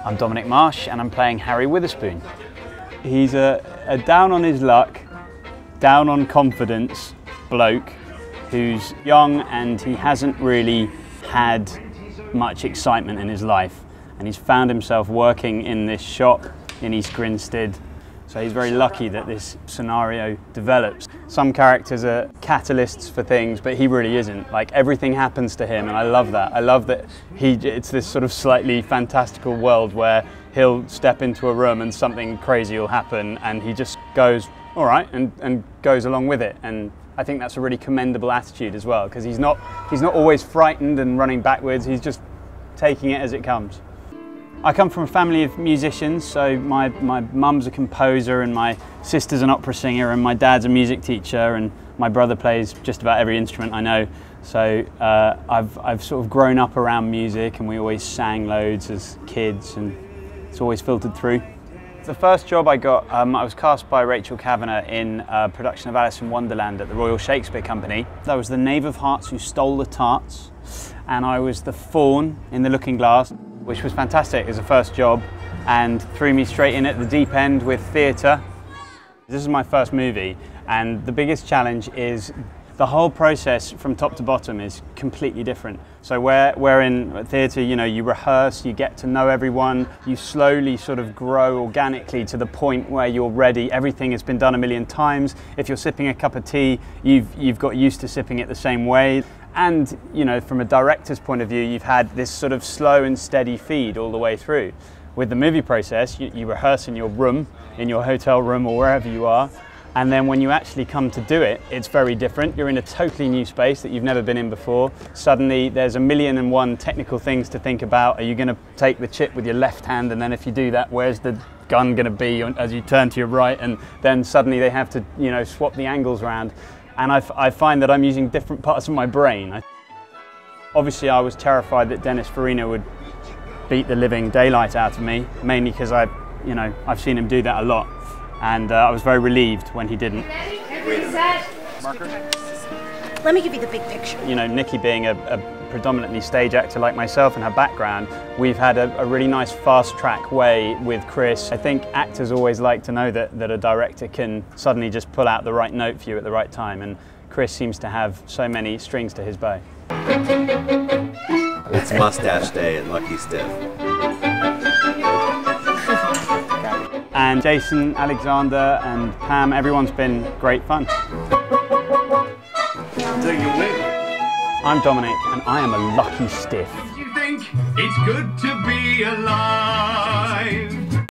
I'm Dominic Marsh and I'm playing Harry Witherspoon. He's a down on his luck, down on confidence bloke who's young and he hasn't really had much excitement in his life, and he's found himself working in this shop in East Grinstead. So he's very lucky that this scenario develops. Some characters are catalysts for things, but he really isn't. Like, everything happens to him, and I love that. I love that it's this sort of slightly fantastical world where he'll step into a room and something crazy will happen, and he just goes, all right, and goes along with it. And I think that's a really commendable attitude as well, because he's not always frightened and running backwards, he's just taking it as it comes. I come from a family of musicians, so my mum's a composer and my sister's an opera singer and my dad's a music teacher and my brother plays just about every instrument I know. So I've sort of grown up around music, and we always sang loads as kids, and it's always filtered through. The first job I got, I was cast by Rachel Kavanagh in a production of Alice in Wonderland at the Royal Shakespeare Company. I was the knave of hearts who stole the tarts, and I was the faun in The Looking Glass, which was fantastic as a first job and threw me straight in at the deep end with theatre. This is my first movie, and the biggest challenge is the whole process from top to bottom is completely different. So where in theatre, you know, you rehearse, you get to know everyone, you slowly sort of grow organically to the point where you're ready. Everything has been done a million times. If you're sipping a cup of tea, you've got used to sipping it the same way. And, you know, from a director's point of view, you've had this sort of slow and steady feed all the way through. With the movie process, you rehearse in your room, in your hotel room or wherever you are, and then when you actually come to do it, it's very different. You're in a totally new space that you've never been in before. Suddenly there's 1,000,001 technical things to think about. Are you going to take the chip with your left hand, and then if you do that, where's the gun going to be as you turn to your right? And then suddenly they have to, you know, swap the angles around. And I find that I'm using different parts of my brain. Obviously I was terrified that Dennis Farina would beat the living daylight out of me, mainly because I've seen him do that a lot. And I was very relieved when he didn't. Let me give you the big picture. You know, Nikki being a predominantly stage actor like myself and her background, we've had a really nice fast track way with Chris. I think actors always like to know that a director can suddenly just pull out the right note for you at the right time, and Chris seems to have so many strings to his bow. It's mustache day at Lucky Stiff. And Jason, Alexander and Pam, everyone's been great fun. I'm Dominic and I am a lucky stiff. You think it's good to be alive?